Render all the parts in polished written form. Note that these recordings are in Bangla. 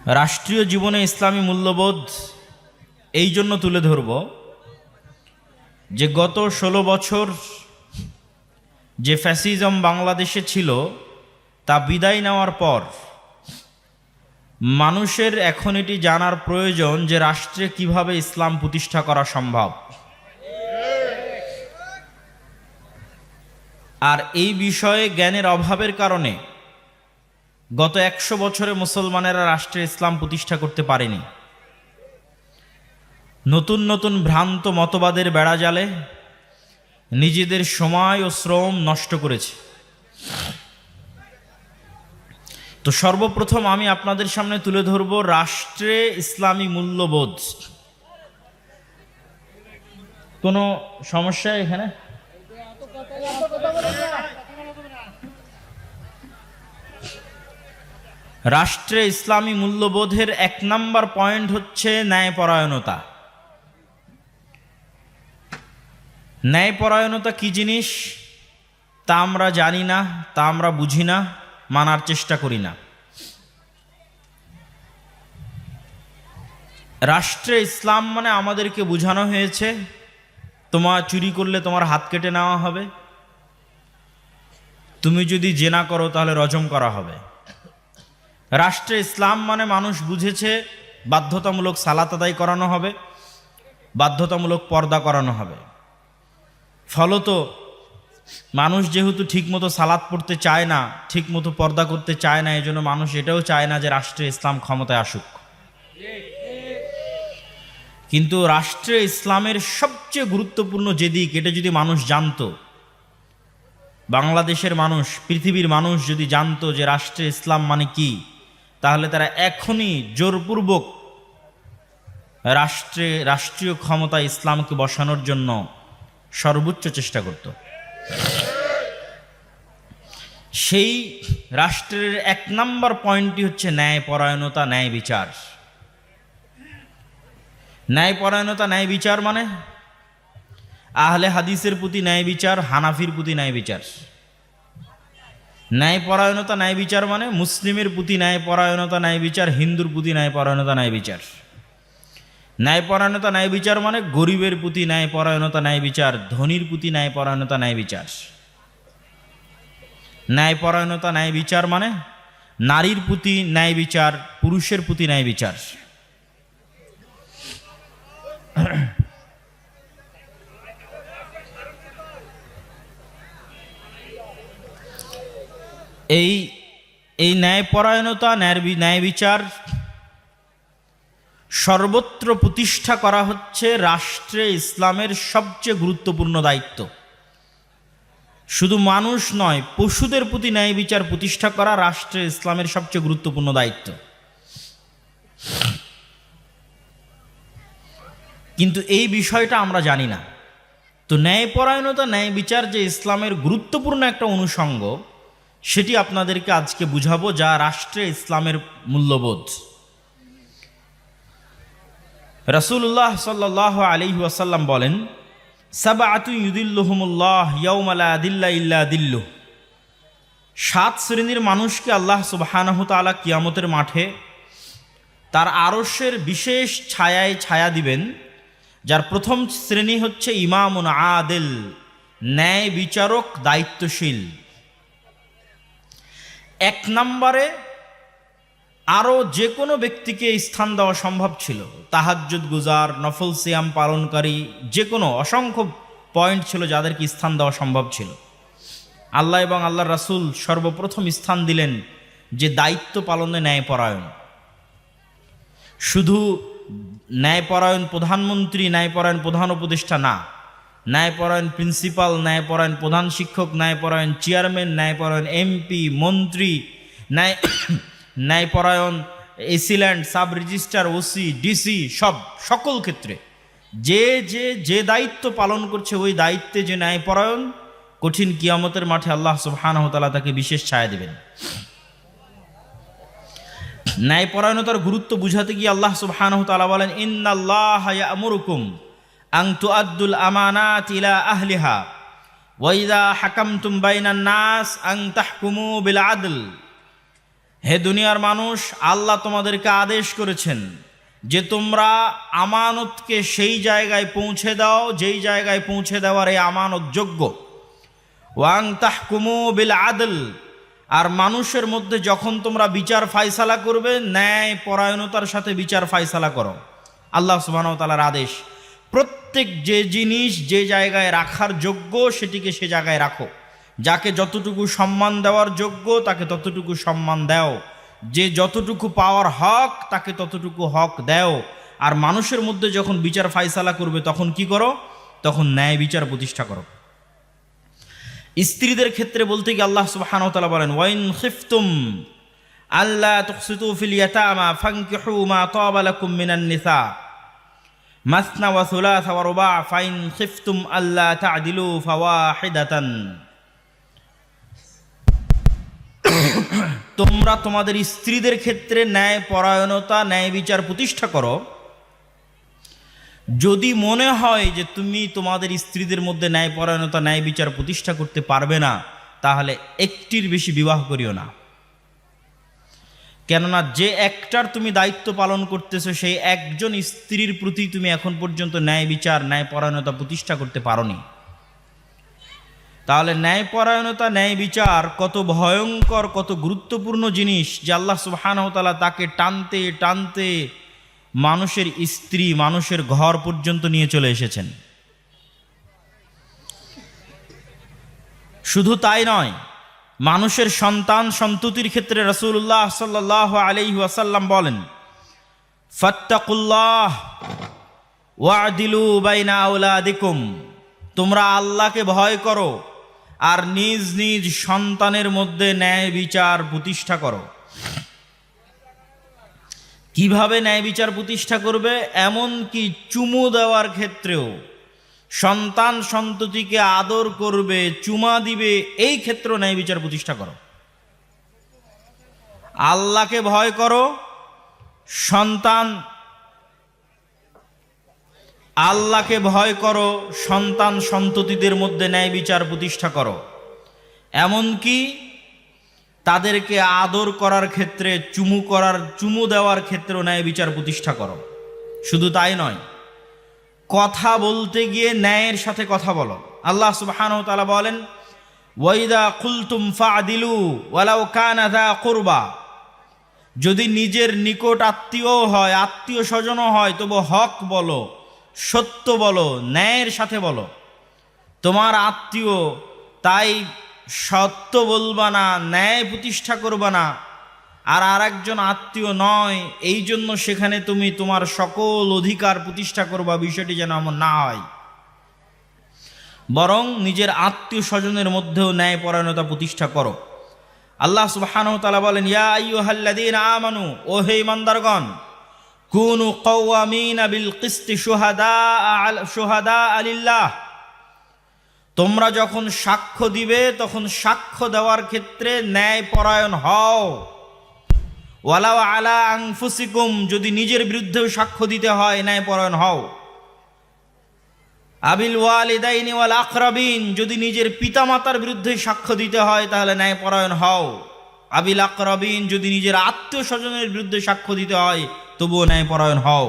রাষ্ট্রীয় জীবনে ইসলামী মূল্যবোধ এই জন্য তুলে ধরব যে গত ১৬ বছর যে ফ্যাসিজম বাংলাদেশে ছিল তা বিদায় নেওয়ার পর মানুষের এখন এটি জানার প্রয়োজন যে রাষ্ট্রে কিভাবে ইসলাম প্রতিষ্ঠা করা সম্ভব। আর এই বিষয়ে জ্ঞানের অভাবের কারণে গত ১০০ বছরে মুসলমানেরা রাষ্ট্রে ইসলাম প্রতিষ্ঠা করতে পারেনি। নতুন নতুন ভ্রান্ত মতবাদের বেড়াজালে নিজেদের সময় ও শ্রম নষ্ট করেছে। তো সর্বপ্রথম আমি আপনাদের সামনে তুলে ধরব রাষ্ট্রে ইসলামী মূল্যবোধ। কোনো সমস্যা এখানে? রাষ্ট্রে ইসলামী মূল্যবোধের ১ নম্বর পয়েন্ট হচ্ছে ন্যায়পরায়ণতা। ন্যায়পরায়ণতা কি জিনিস তা আমরা জানি না, তা আমরা বুঝি না, মানার চেষ্টা করি না। রাষ্ট্রে ইসলাম মানে আমাদেরকে বোঝানো হয়েছে তোমার চুরি করলে তোমার হাত কেটে নেওয়া হবে, তুমি যদি জেনা করো তাহলে রজম করা হবে। রাষ্ট্রে ইসলাম মানে মানুষ বুঝেছে বাধ্যতামূলক সালাত আদায় করানো হবে, বাধ্যতামূলক পর্দা করানো হবে। ফলত মানুষ যেহেতু ঠিকমতো সালাত পড়তে চায় না, ঠিকমতো পর্দা করতে চায় না, এই জন্য মানুষ এটাও চায় না যে রাষ্ট্রে ইসলাম ক্ষমতায় আসুক। কিন্তু রাষ্ট্রে ইসলামের সবচেয়ে গুরুত্বপূর্ণ যে দিক, এটা যদি মানুষ জানতো, বাংলাদেশের মানুষ, পৃথিবীর মানুষ যদি জানতো যে রাষ্ট্রে ইসলাম মানে কি, তাহলে তারা এখনই জোরপূর্বক রাষ্ট্রীয় ক্ষমতা ইসলামকে বসানোর জন্য সর্বোচ্চ চেষ্টা করত। সেই রাষ্ট্রের ১ নম্বর পয়েন্টটি হচ্ছে ন্যায়পরায়ণতা, ন্যায় বিচার। ন্যায়পরায়ণতা, ন্যায় বিচার মানে আহলে হাদিসের প্রতি ন্যায় বিচার, হানাফির প্রতি ন্যায় বিচার। ন্যায়পরায়ণতা, ন্যায় বিচার মানে মুসলিমের প্রতি ন্যায়পরায়ণতা, ন্যায় বিচার, হিন্দুর প্রতি ন্যায়পরায়ণতা, ন্যায় বিচার। ন্যায়পরায়ণতা, ন্যায় বিচার মানে গরিবের প্রতি ন্যায়পরায়ণতা, ন্যায় বিচার, ধনীর প্রতি ন্যায়পরায়ণতা, ন্যায় বিচার। ন্যায়পরায়ণতা, ন্যায় বিচার মানে নারীর প্রতি ন্যায় বিচার, পুরুষের প্রতি ন্যায় বিচার। এই ন্যায়পরায়ণতা, ন্যায় বিচার সর্বত্র প্রতিষ্ঠা করা হচ্ছে রাষ্ট্রে ইসলামের সবচেয়ে গুরুত্বপূর্ণ দায়িত্ব। শুধু মানুষ নয়, পশুদের প্রতি ন্যায় বিচার প্রতিষ্ঠা করা রাষ্ট্রে ইসলামের সবচেয়ে গুরুত্বপূর্ণ দায়িত্ব। কিন্তু এই বিষয়টা আমরা জানি না। তো ন্যায়পরায়ণতা, ন্যায় বিচার যে ইসলামের গুরুত্বপূর্ণ একটা অনুষঙ্গ, সেটি আপনাদেরকে আজকে বুঝাবো, যা রাষ্ট্রে ইসলামের মূল্যবোধ। রাসূলুল্লাহ সাল্লাল্লাহু আলাইহি ওয়াসাল্লাম বলেন, সাবআতু ইউদিল্লুহুমুল্লাহ ইয়াওমা লা দিল্লা ইল্লা দিল্লুহ। ৭ শ্রেণীর মানুষকে আল্লাহ সুবহানাহু ওয়া তাআলা কিয়ামতের মাঠে তার আরশের বিশেষ ছায়ায় ছায়া দিবেন। যার প্রথম শ্রেণী হচ্ছে ইমামুন আদিল, ন্যায় বিচারক, দায়িত্বশীল। ১ নম্বরে আরও যে কোনো ব্যক্তিকে স্থান দেওয়া সম্ভব ছিল, তাহাজ্জুদ গুজার, নফল সিয়াম পালনকারী, যে কোনো অসংখ্য পয়েন্ট ছিল যাদেরকে স্থান দেওয়া সম্ভব ছিল। আল্লাহ এবং আল্লাহর রাসূল সর্বপ্রথম স্থান দিলেন যে দায়িত্ব পালনে ন্যায়পরায়ণ। শুধু ন্যায়পরায়ণ প্রধানমন্ত্রী, ন্যায়পরায়ণ প্রধান উপদেষ্টা না, ন্যায়পরায়ণ প্রিন্সিপাল, ন্যায়পরায়ণ প্রধান শিক্ষক, ন্যায়পরায়ণ চেয়ারম্যান, ন্যায়পরায়ণ এমপি, মন্ত্রী, ন্যায়পরায়ণ AC land, sub registrar, OC, DC, সকল ক্ষেত্রে যে দায়িত্ব পালন করছে, ওই দায়িত্বে যে ন্যায়পরায়ণ, কঠিন কিয়ামতের মাঠে আল্লাহ সুবহানাহু ওয়া তাআলা তাকে বিশেষ ছায়া দেবেন। ন্যায়পরায়ণতার গুরুত্ব বুঝাতে গিয়ে আল্লাহ সুবহানাহু ওয়া তাআলা বলেন, ইন্নাল্লাহা ইয়া'মুরুকুম আন তুআদ্দুল আমানাতি ইলা আহলিহা ওয়া ইযা হাকামতুম বাইনান নাস আন তাহকুমু বিল আদল। হে দুনিয়ার মানুষ, আল্লাহ তোমাদেরকে আদেশ করেছেন যে তোমরা আমানতকে সেই জায়গায় পৌঁছে দাও যেই জায়গায় পৌঁছে দেওয়ার এই আমানত যোগ্য। ওয়াং তাহকুমু বিল আদল, আর মানুষের মধ্যে যখন তোমরা বিচার ফায়সালা করবে, ন্যায় পরায়ণতার সাথে বিচার ফায়সালা করো। আল্লাহ সুবহানাহু ওয়া তাআলার আদেশ, প্রত্যেক যে জিনিস যে জায়গায় রাখার যোগ্য সেটিকে সে জায়গায় রাখো। যাকে যতটুকু সম্মান দেওয়ার যোগ্য তাকে ততটুকু সম্মান দাও, যে যতটুকু পাওয়ার হক তাকে ততটুকু হক দাও। আর মানুষের মধ্যে যখন বিচার ফায়সালা করবে তখন কি করো? তখন ন্যায় বিচার প্রতিষ্ঠা করো। স্ত্রীদের ক্ষেত্রে বলতে গিয়ে আল্লাহ সুবহানাহু ওয়া তাআলা বলেন, ওয়াইন খিফতুম আল্লা তুকসিতু ফিল ইয়াতামা ফানকিহু মা তাবা লাকুম মিনান নিসা মাসনা ওয়া সুলাসা ওয়া রুবা ফাইন খিফতুম আল্লা তা'দিলু ফাওয়াহিদাতান। তোমরা তোমাদের স্ত্রীদের ক্ষেত্রে ন্যায় পরায়ণতা, ন্যায় বিচার প্রতিষ্ঠা করো। যদি মনে হয় যে তুমি তোমাদের স্ত্রীদের মধ্যে ন্যায় পরায়ণতা, ন্যায় বিচার প্রতিষ্ঠা করতে পারবে না, তাহলে একটির বেশি বিবাহ করিও না। কেননা যে একটার তুমি দায়িত্ব পালন করতেছো, সেই একজন স্ত্রীর প্রতি তুমি এখন পর্যন্ত ন্যায় বিচার, ন্যায় পরায়ণতা প্রতিষ্ঠা করতে পারোনি। তাহলে ন্যায় পরায়ণতা, ন্যায় বিচার কত ভয়ঙ্কর, কত গুরুত্বপূর্ণ জিনিস, যে আল্লাহ সুবহানাহু ওয়া তাআলা তাকে টানতে টানতে মানুষের স্ত্রী, মানুষের ঘর পর্যন্ত নিয়ে চলে এসেছেন। শুধু তাই নয়, মানুষের সন্তান সন্ততির ক্ষেত্রে রাসূলুল্লাহ সাল্লাল্লাহু আলাইহি ওয়াসাল্লাম বলেন, ফাত্তাকুল্লাহ ওয়া'দিলু বাইনা আওলাদিকুম, তোমরা আল্লাহকে ভয় করো আর নিজ নিজ সন্তানের মধ্যে ন্যায় বিচার প্রতিষ্ঠা করো। কিভাবে ন্যায় বিচার প্রতিষ্ঠা করবে? এমন কি চুমু দেওয়ার ক্ষেত্রেও, সন্তান সন্ততিকে আদর করবে, চুমা দিবে, এই ক্ষেত্রেও ন্যায় বিচার প্রতিষ্ঠা করো। আল্লাহকে ভয় করো, আল্লাহকে ভয় করো, সন্তান সন্ততিদের মধ্যে ন্যায় বিচার প্রতিষ্ঠা করো। এমনকি তাদেরকে আদর করার ক্ষেত্রে, চুমু দেওয়ার ক্ষেত্রেও ন্যায় বিচার প্রতিষ্ঠা করো। শুধু তাই নয়, কথা বলতে গিয়ে ন্যায়ের সাথে কথা বলো। আল্লাহ সুবহানাহু ওয়া তাআলা বলেন, ওয়াইদা কুলতুম ফা'দিলু ওয়ালাউ কানা যা কুরবা, যদি নিজের নিকট আত্মীয় হয়, আত্মীয় স্বজনও হয়, তবু হক বলো, সত্য বলো, ন্যায়ের সাথে বলো। তোমার আত্মীয়, তাই সত্য বলবা না, ন্যায় প্রতিষ্ঠা করবা না। আর আরেকজন আত্মীয় নয়, এই জন্য সেখানে তুমি তোমার সকল অধিকার প্রতিষ্ঠা করবা, বিষয়টি যেন এমন না হয়। বরং নিজের আত্মীয় স্বজনের মধ্যেও ন্যায় পরায়ণতা প্রতিষ্ঠা করো। আল্লাহ সুবহানাহু ওয়া তাআলা বলেন, ইয়া আইয়ুহাল্লাযীনা আমানু, ও হে ঈমানদারগণ, কুনু কাওয়ামিনা বিল কিসতি শুহাদা লিল্লাহ, তোমরা যখন সাক্ষ্য দিবে তখন সাক্ষ্য দেওয়ার ক্ষেত্রে ন্যায় পরায়ণ হও। ওয়ালাউ আলা আনফুসিকুম, যদি নিজের বিরুদ্ধেও সাক্ষ্য দিতে হয় ন্যায় পরায়ণ হও। আবিল ওয়ালিদাইনি ওয়াল আকরাবিন, যদি নিজের পিতামাতার বিরুদ্ধে সাক্ষ্য দিতে হয় তাহলে ন্যায় পরায়ণ হও। আবিল আকরাবিন, যদি নিজের আত্মীয় স্বজনের বিরুদ্ধে সাক্ষ্য দিতে হয় তবুও ন্যায় পরায়ণ হও।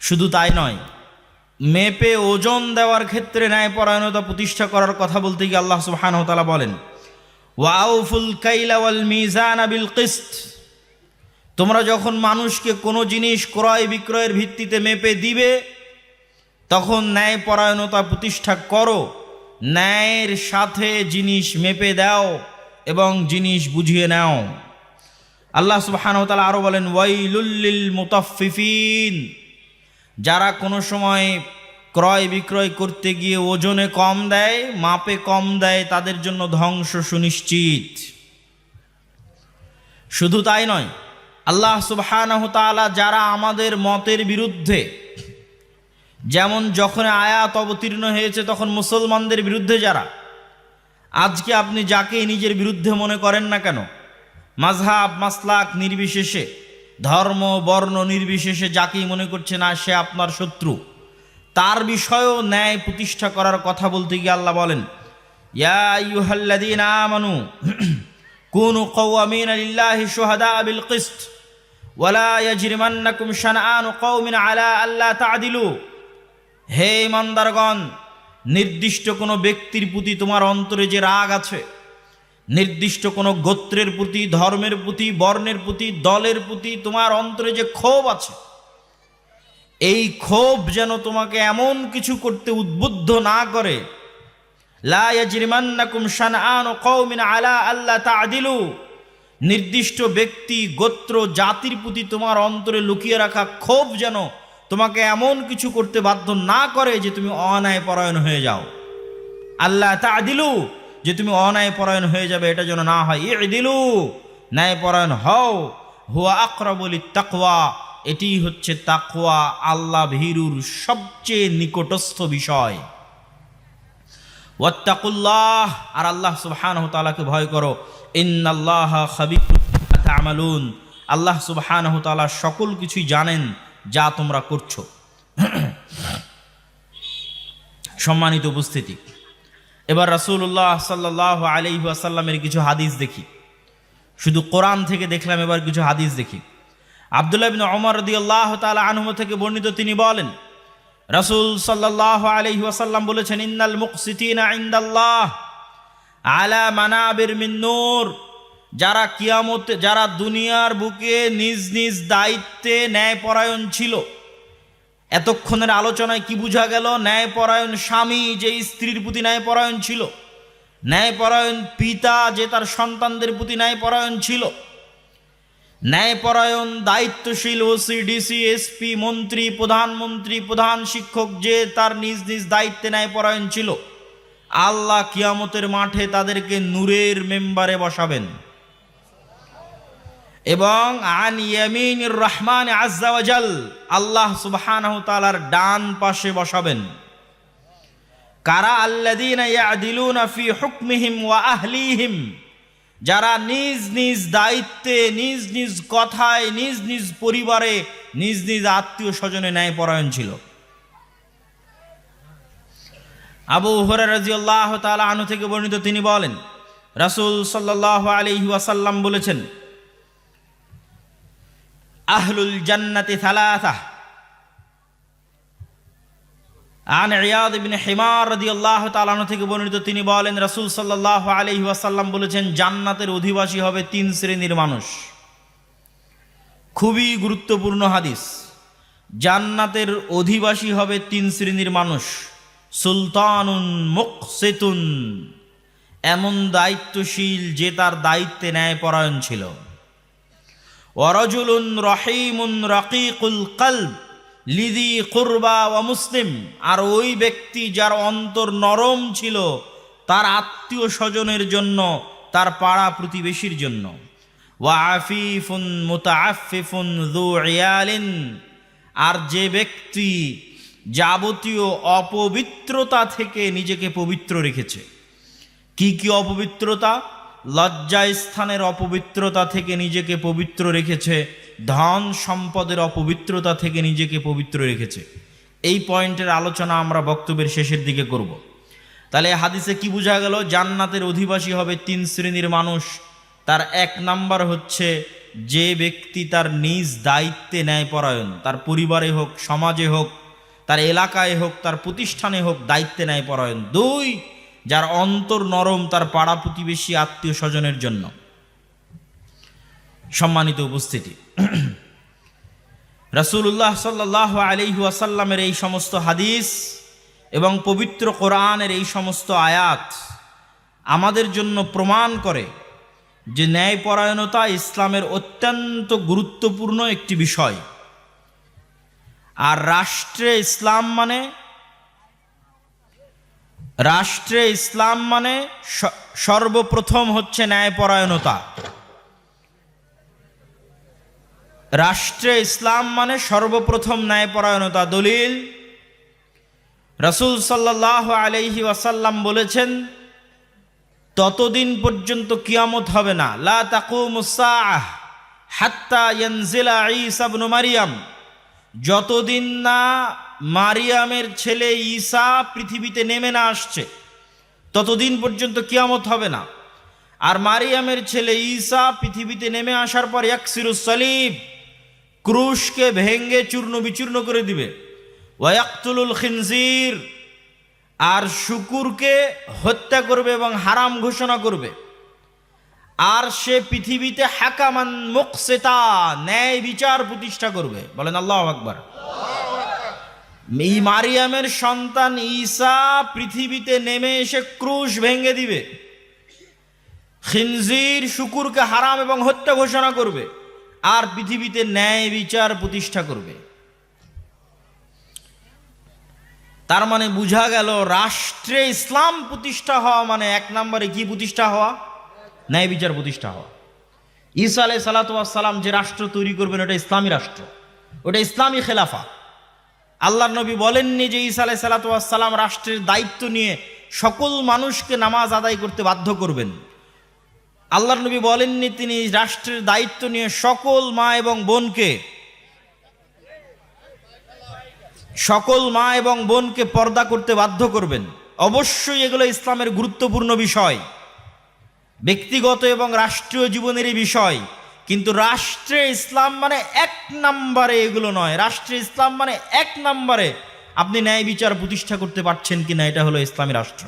শুধু তাই নয়, মেপে ওজন দেওয়ার ক্ষেত্রে ন্যায় পরায়ণতা প্রতিষ্ঠা করার কথা বলতে গিয়ে আল্লাহ সুবহানাহু ওয়া তাআলা বলেন, ওয়াউফুল কাইলা ওয়াল মিজানা বিল কিসত, তোমরা যখন মানুষকে কোনো জিনিস ক্রয় বিক্রয়ের ভিত্তিতে মেপে দিবে তখন ন্যায় পরায়ণতা প্রতিষ্ঠা করো, ন্যায়ের সাথে জিনিস মেপে দাও এবং জিনিস বুঝিয়ে নাও। আল্লাহ সুবহানাহু ওয়া তাআলা আরো বলেন, ওয়াইলুল লিল মুতাফফিফিন, যারা কোনো সময় ক্রয় বিক্রয় করতে গিয়ে ওজনে কম দেয়, মাপে কম দেয়, তাদের জন্য ধ্বংস সুনিশ্চিত। শুধু তাই নয়, আল্লাহ সুবহানাহু ওয়া তাআলা যারা আমাদের মতের বিরুদ্ধে, যেমন যখন আয়াত অবতীর্ণ হয়েছে তখন মুসলমানদের বিরুদ্ধে যারা, আজকে আপনি যাকে নিজের বিরুদ্ধে মনে করেন না কেন, মাযহাব মাসলাক নির্বিশেষে, ধর্ম বর্ণ নির্বিশেষে যাকেই মনে করছে না সে আপনার শত্রু, তার বিষয়েও ন্যায় প্রতিষ্ঠা করার কথা বলতে গিয়ে আল্লাহ বলেন, ইয়া আইয়ুহাল্লাযীনা আমানু কুনু কওয়ামিনা লিল্লাহি শুহাদা বিল কিসত ওয়ালা ইয়াজরিমান্নাকুম শানআনু কওমিন আলা আল্লা তা'দিলু। হে ইমানদারগণ, নির্দিষ্ট কোনো ব্যক্তির প্রতি তোমার অন্তরে যে রাগ আছে, নির্দিষ্ট কোনো গোত্রের প্রতি, ধর্মের প্রতি, বর্ণের প্রতি, দলের প্রতি তোমার অন্তরে যে ক্ষোভ আছে, এই ক্ষোভ যেন তোমাকে এমন কিছু করতে উদ্বুদ্ধ না করে। লা ইয়াজরিমান্নাকুম শানআনু কওমিন আলা আল্লা তা'দিলু, নির্দিষ্ট ব্যক্তি, গোত্র, জাতির প্রতি তোমার অন্তরে লুকিয়ে রাখা ক্ষোভ যেন তোমাকে এমন কিছু করতে বাধ্য না করে যে তুমি অন্যায় পরায়ণ হয়ে যাও। আল্লাহ তা'দিলু, যে তুমি অন্যায় পরায়ণ হয়ে যাবে, এটা যেন না হয়। ই'দিলু, ন্যায় পরায়ণ হও। হুয়া আকরাবু লিত-তাকওয়া, এটি হচ্ছে তাকওয়া, আল্লাহ ভীরুর সবচেয়ে নিকটস্থ বিষয়। ওয়াত্তাকুল্লাহ, আর আল্লাহ সুবহানাহু ওয়া তাআলাকে ভয় করো। ইন্নাল্লাহা খাবীরুম বিমা তা'মালুন, আল্লাহ সুবহানাহু ওয়া তাআলা সকল কিছুই জানেন যা তোমরা করছো। সম্মানিত উপস্থিতি, এবার রাসূলুল্লাহ সাল্লাল্লাহু আলাইহি ওয়াসাল্লামের কিছু হাদিস দেখি। শুধু কোরআন থেকে দেখলাম, এবার কিছু হাদিস দেখি। আব্দুল্লাহ ইবনে ওমর রাদিয়াল্লাহু তাআলা আনহু থেকে বর্ণিত, তিনি বলেন, রাসূল সাল্লাল্লাহু আলাইহি ওয়াসাল্লাম বলেছেন, ইন্নাল মুকসিতিনা ইনদাল্লাহ আলা মানাবির মিন নূর, যারা কিয়ামতে, যারা দুনিয়ার বুকে নিজ নিজ দায়িত্বে ন্যায়পরায়ণ ছিল। এতক্ষণের আলোচনায় কি বোঝা গেল? ন্যায়পরায়ণ স্বামী যে স্ত্রীর প্রতি ন্যায়পরায়ণ ছিল, ন্যায়পরায়ণ পিতা যে তার সন্তানদের প্রতি ন্যায়পরায়ণ ছিল, ন্যায়পরায়ণ দায়িত্বশীল ওসি, ডিসি, এসপি, মন্ত্রী, প্রধানমন্ত্রী, প্রধান শিক্ষক যে তার নিজ নিজ দায়িত্বে ন্যায়পরায়ণ ছিল, আল্লাহ কিয়ামতের মাঠে তাদেরকে নূরের মেম্বারে বসাবেন এবং আন ইয়ামিনির রহমান আযজা ওয়া জাল, আল্লাহ সুবহানাহু ওয়া তাআলার ডান পাশে বসাবেন। কারা? আল্লাযীনা ইয়াদিলুনা ফি হুকমিহিম ওয়া আহলিহিম, যারা নিজ নিজ দায়িত্বে, নিজ নিজ কথায়, নিজ নিজ পরিবারে, নিজ নিজ আত্মীয় স্বজনে ন্যায়পরায়ণ ছিল। আবু হুরায়রা রাদিয়াল্লাহু তাআলা আনহু থেকে বর্ণিত, তিনি বলেন, রাসূল সাল্লাল্লাহু আলাইহি ওয়াসাল্লাম বলেছেন, আহলুল জান্নাতি সালাসা। আন ইয়াদ ইবনে হিমার রাদিয়াল্লাহু তাআলা আনহু থেকে বর্ণিত, তিনি বলেন, রাসূল সাল্লাল্লাহু আলাইহি ওয়াসাল্লাম বলেছেন, জান্নাতের অধিবাসী হবে তিন শ্রেণীর মানুষ। খুবই গুরুত্বপূর্ণ হাদিস। জান্নাতের অধিবাসী হবে তিন শ্রেণীর মানুষ। সুলতানুন মুকসিতুন, এমন দায়িত্বশীল যে তার দায়িত্বে ন্যায়পরায়ণ ছিল। ওয়ারাজুলুন রহিমুন রাকিকুল কলব লিযি কুরবা ওয়া মুসলিম, আর ওই ব্যক্তি যার অন্তর নরম ছিল তার আত্মীয় স্বজনের জন্য, তার পাড়া প্রতিবেশীর জন্য। ওয়া আফিফুন মুতাআফফিফুন যু ইয়ালিন, আর যে ব্যক্তি যাবতীয় অপবিত্রতা থেকে নিজেকে পবিত্র রেখেছে। কি কি অপবিত্রতা? লজ্জাস্থানের অপবিত্রতা থেকে নিজেকে পবিত্র রেখেছে, ধন সম্পদের অপবিত্রতা থেকে নিজেকে পবিত্র রেখেছে। এই পয়েন্টের আলোচনা আমরা বক্তব্যের শেষের দিকে করব। তাহলে হাদিসে কি বোঝা গেল? জান্নাতের অধিবাসী হবে তিন শ্রেণীর মানুষ। তার এক নাম্বার হচ্ছে যে ব্যক্তি তার নিজ দায়িত্বে ন্যায়পরায়ণ, তার পরিবারে হোক, সমাজে হোক, তার এলাকায় হোক, তার প্রতিষ্ঠানে হোক, দায়িত্বে ন্যায়পরায়ণ। দুই, যার অন্তর নরম তার পাড়া প্রতিবেশী, আত্মীয় স্বজনের জন্য। সম্মানিত উপস্থিতি, রাসূলুল্লাহ সাল্লাল্লাহু আলাইহি ওয়াসাল্লামের এই সমস্ত হাদিস এবং পবিত্র কোরআনের এই সমস্ত আয়াত আমাদের জন্য প্রমাণ করে যে ন্যায়পরায়ণতা ইসলামের অত্যন্ত গুরুত্বপূর্ণ একটি বিষয়। আর রাষ্ট্রে ইসলাম মানে সর্বপ্রথম হচ্ছে ন্যায়পরায়ণতা। রাষ্ট্রে ইসলাম মানে সর্বপ্রথম ন্যায়পরায়ণতা। দলিল, রাসূল সাল্লাল্লাহু আলাইহি ওয়াসাল্লাম বলেছেন, ততদিন পর্যন্ত কিয়ামত হবে না, লা তাকুমুস সাআহ হাত্তা ইয়ানজিলা ঈসা ইবনে মারইয়াম, যতদিন না মারিয়ামের ছেলে ঈসা পৃথিবীতে নেমে না আসছে, ততদিন পর্যন্ত কিয়ামত হবে না। আর মারিয়ামের ছেলে ঈসা পৃথিবীতে নেমে আসার পর ইয়াকসিরুস সালিব, ক্রুশকে ভেঙ্গে চূর্ণ বিচূর্ণ করে দিবে। ওয়া ইয়াকতুলুল খিনজির, আর শুকুরকে হত্যা করবে এবং হারাম ঘোষণা করবে। আর সে পৃথিবীতে হাকামান মুকসিতা, ন্যায় বিচার প্রতিষ্ঠা করবে। বলেন আল্লাহু আকবার। এই মারিয়ামের সন্তান ঈসা পৃথিবীতে নেমে এসে ক্রুশ ভেঙ্গে দিবে, খিনজির শুকুরকে হারাম এবং হত্যা ঘোষণা করবে, আর পৃথিবীতে ন্যায় বিচার প্রতিষ্ঠা করবে। তার মানে বোঝা গেল রাষ্ট্রে ইসলাম প্রতিষ্ঠা হওয়া মানে এক নম্বরে কি প্রতিষ্ঠা হওয়া? ন্যায় বিচার প্রতিষ্ঠা হওয়া। ঈসা আলাইহিস সালাতু ওয়াস সালাম যে রাষ্ট্র তৈরি করবেন ওটা ইসলামী রাষ্ট্র, ওটা ইসলামী খেলাফা। আল্লাহর নবী বলেননি যে ঈসা আলাইহিস সালাতু ওয়াস সালাম রাষ্ট্রের দায়িত্ব নিয়ে সকল মানুষকে নামাজ আদায় করতে বাধ্য করবেন। আল্লাহর নবী বলেননি তিনি রাষ্ট্রের দায়িত্ব নিয়ে সকল মা এবং বোনকে পর্দা করতে বাধ্য করবেন। অবশ্যই এগুলো ইসলামের গুরুত্বপূর্ণ বিষয়, ব্যক্তিগত এবং রাষ্ট্রীয় জীবনেরই বিষয়, কিন্তু রাষ্ট্রে ইসলাম মানে এক নম্বরে এগুলো নয়। রাষ্ট্রে ইসলাম মানে এক নম্বরে আপনি ন্যায় বিচার প্রতিষ্ঠা করতে পারছেন কিনা, এটা হলো ইসলামী রাষ্ট্র।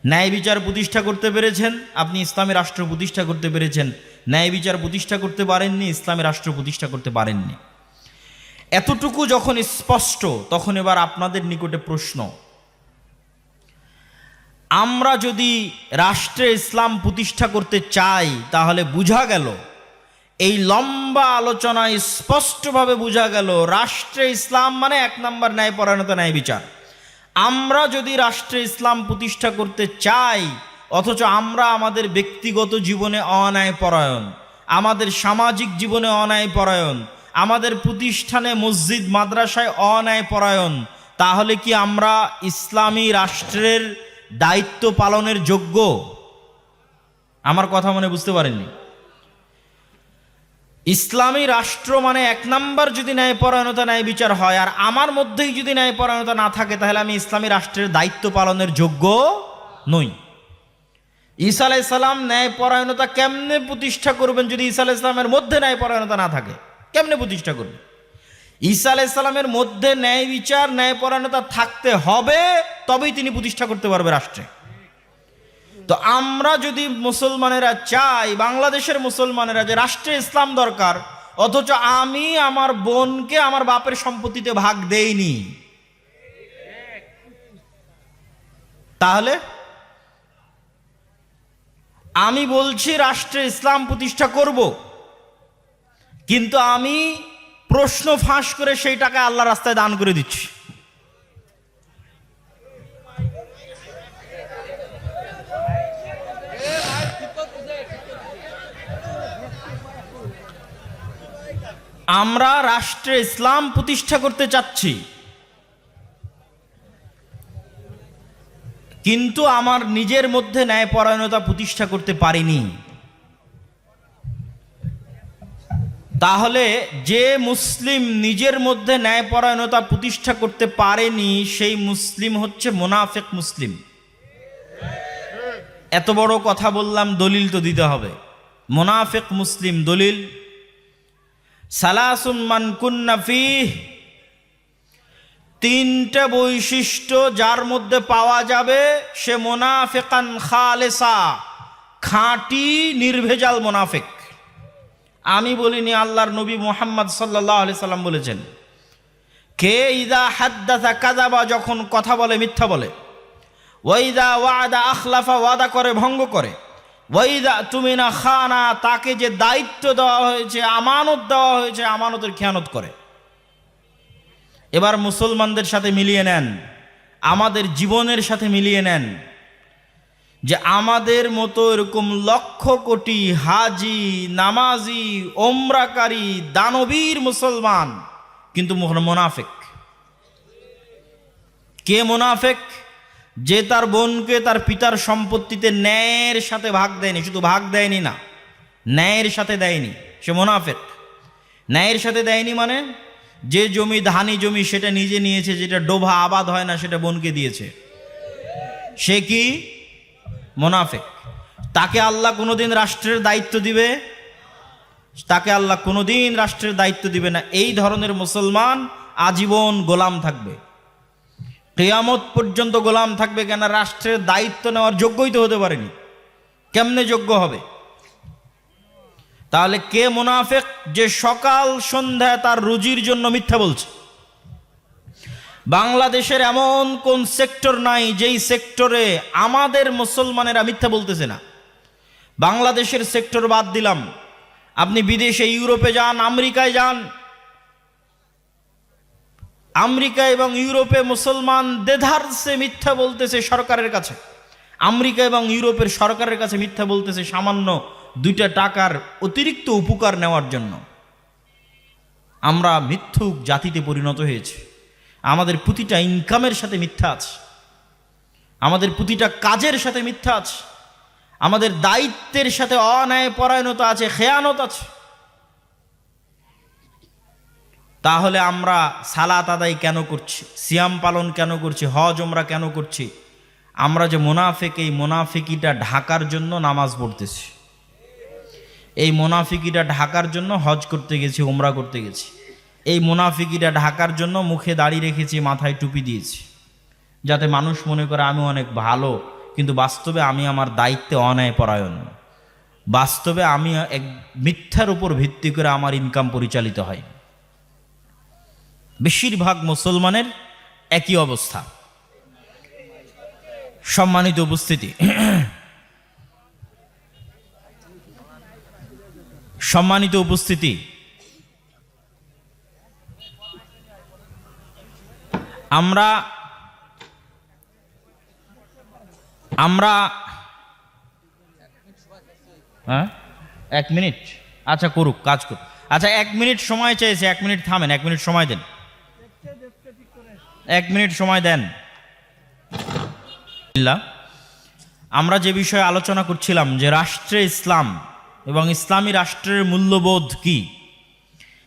ন্যায় বিচার প্রতিষ্ঠা করতে পেরেছেন, আপনি ইসলামী রাষ্ট্র প্রতিষ্ঠা করতে পেরেছেন। ন্যায় বিচার প্রতিষ্ঠা করতে পারেননি, ইসলামী রাষ্ট্র প্রতিষ্ঠা করতে পারেননি। এতটুকু যখন স্পষ্ট, তখন এবার আপনাদের নিকটে প্রশ্ন, আমরা যদি রাষ্ট্রে ইসলাম প্রতিষ্ঠা করতে চাই তাহলে বোঝা গেল, এই লম্বা আলোচনায় স্পষ্টভাবে বোঝা গেল রাষ্ট্রে ইসলাম মানে এক নম্বর ন্যায়পরায়ণতা, ন্যায় বিচার। আমরা যদি রাষ্ট্রে ইসলাম প্রতিষ্ঠা করতে চাই, অথচ আমরা আমাদের ব্যক্তিগত জীবনে অন্যায়পরায়ণ, আমাদের সামাজিক জীবনে অন্যায়পরায়ণ, আমাদের প্রতিষ্ঠানে মসজিদ মাদ্রাসায় অন্যায়পরায়ণ, তাহলে কি আমরা ইসলামী রাষ্ট্রের দায়িত্ব পালনের যোগ্য? আমার কথা মনে বুঝতে পারেননি? ইসলামী রাষ্ট্র মানে এক নাম্বার যদি ন্যায়পরায়ণতা, ন্যায় বিচার হয়, আর আমার মধ্যেই যদি ন্যায়পরায়ণতা না থাকে, তাহলে আমি ইসলামী রাষ্ট্রের দায়িত্ব পালনের যোগ্য নই। ঈসা আলাইহিস সালাম ন্যায়পরায়ণতা কেমনে প্রতিষ্ঠা করবেন যদি ঈসা আলাইহিস সালামের মধ্যে ন্যায়পরায়ণতা না থাকে? কেমনে প্রতিষ্ঠা করবেন? ঈসা আলাইহিস সালামের মধ্যে ন্যায় বিচার, ন্যায়পরায়ণতা থাকতে হবে, তবেই তিনি প্রতিষ্ঠা করতে পারবে রাষ্ট্রে। তো আমরা যদি মুসলমানেরা চাই, বাংলাদেশের মুসলমানেরা, যে রাষ্ট্রে ইসলাম দরকার, অথচ আমি আমার বোনকে আমার বাপের সম্পত্তিতে ভাগ দেইনি, তাহলে আমি বলছি রাষ্ট্রে ইসলাম প্রতিষ্ঠা করব, কিন্তু আমি প্রশ্ন ফাঁস করে সেই টাকা আল্লাহর রাস্তায় দান করে দিচ্ছি। আমরা রাষ্ট্রে ইসলাম প্রতিষ্ঠা করতে চাচ্ছি, কিন্তু আমার নিজের মধ্যে ন্যায়পরায়ণতা প্রতিষ্ঠা করতে পারিনি। তাহলে যে মুসলিম নিজের মধ্যে ন্যায়পরায়ণতা প্রতিষ্ঠা করতে পারেনি, সেই মুসলিম হচ্ছে মুনাফিক মুসলিম। এত বড় কথা বললাম, দলিল তো দিতে হবে। মুনাফিক মুসলিম দলিল, সালাসুন মান কুন্না ফিহ, তিনটা বৈশিষ্ট্য যার মধ্যে পাওয়া যাবে সে মুনাফিকান খালেসা, খাঁটি নির্ভেজাল মুনাফিক। আমি বলিনি, আল্লাহর নবী মুহাম্মদ সাল্লাল্লাহু আলাইহি সাল্লাম বলেছেন, কে ইদা হাদ্দাসা কাযাবা, যখন কথা বলে মিথ্যা বলে, ওয়াইদা ওয়াদা আখলাফা, ওয়াদা করে ভঙ্গ করে, ওয়াইদা তুমিনা খানা, তাকে যে দায়িত্ব দেওয়া হয়েছে, আমানত দেওয়া হয়েছে, আমানতের খেয়ানত করে। এবার মুসলমানদের সাথে মিলিয়ে নেন, আমাদের জীবনের সাথে মিলিয়ে নেন, যে আমাদের মতো এরকম লক্ষ কোটি হাজি, নামাজি, ওমরাকারী, দানবীর মুসলমান, কিন্তু মুনাফিক। কে মুনাফিক? যে তার বোনকে তার পিতার সম্পত্তিতে ন্যায়ের সাথে ভাগ দেয়নি, শুধু ভাগ দেয়নি না, ন্যায়ের সাথে দেয়নি, সে মুনাফিক। ন্যায়ের সাথে দেয়নি মানে যে জমি, ধানি জমি, সেটা নিজে নিয়েছে, যেটা ডোভা আবাদ হয় না সেটা বোনকে দিয়েছে, সে কি? মুনাফিক। তাকে আল্লাহ কোনোদিন রাষ্ট্রের দায়িত্ব দিবে? তাকে আল্লাহ কোনোদিন রাষ্ট্রের দায়িত্ব দিবে না। এই ধরনের মুসলমান আজীবন গোলাম থাকবে, কিয়ামত পর্যন্ত গোলাম থাকবে। কেন? রাষ্ট্রের দায়িত্ব নেওয়ার যোগ্যই তো হতে পারেনি, কেমনে যোগ্য হবে? তাহলে কে মুনাফিক? যে সকাল সন্ধ্যায় তার রুজির জন্য মিথ্যা বলছে। বাংলাদেশের এমন কোন সেক্টর নাই যেই সেক্টরে আমাদের মুসলমানেরা মিথ্যা বলতেছে না। বাংলাদেশের সেক্টর বাদ দিলাম, আপনি বিদেশে ইউরোপে যান, আমেরিকায় যান, আমেরিকা এবং ইউরোপে মুসলমান দেধারসে মিথ্যা বলতেছে সরকারের কাছে। আমেরিকা এবং ইউরোপের সরকারের কাছে মিথ্যা বলতেছে সামান্য 2টা টাকার অতিরিক্ত উপকার নেওয়ার জন্য। আমরা মিথ্যুক জাতিতে পরিণত হয়েছি। আমাদের প্রতিটা ইনকামের সাথে মিথ্যা আছে, আমাদের প্রতিটা কাজের সাথে মিথ্যা আছে, আমাদের দায়িত্বের সাথে অন্যায় পরায়ণতা আছে, খেয়ানত আছে। তাহলে আমরা সালাত আদায় কেন করছি, সিয়াম পালন কেন করছি, হজ ওমরা কেন করছি? আমরা যে মুনাফিক, এই মুনাফিকিটা ঢাকার জন্য নামাজ পড়তেছি, এই মুনাফিকিটা ঢাকার জন্য হজ করতে গেছি, ওমরা করতে গেছি, এই মুনাফিকিটা ঢাকার জন্য মুখে দাড়ি রেখেছি, মাথায় টুপি দিয়েছি, যাতে মানুষ মনে করে আমি অনেক ভালো, কিন্তু বাস্তবে আমি আমার দায়িত্বে অন্যায় পরায়ণ। বাস্তবে আমি এক মিথ্যার উপর ভিত্তি করে আমার ইনকাম পরিচালিত হয়। বেশিরভাগ মুসলমানের একই অবস্থা। সম্মানিত উপস্থিতি, সম্মানিত উপস্থিতি, আমরা হ্যাঁ 1 মিনিট, আচ্ছা করুক, কাজ করুক। আচ্ছা 1 মিনিট সময় চেয়েছে, 1 মিনিট থামেন, 1 মিনিট সময় দেন, 1 মিনিট সময় দেন। আমরা যে বিষয়ে আলোচনা করছিলাম যে রাষ্ট্রে ইসলাম এবং ইসলামী রাষ্ট্রের মূল্যবোধ কি,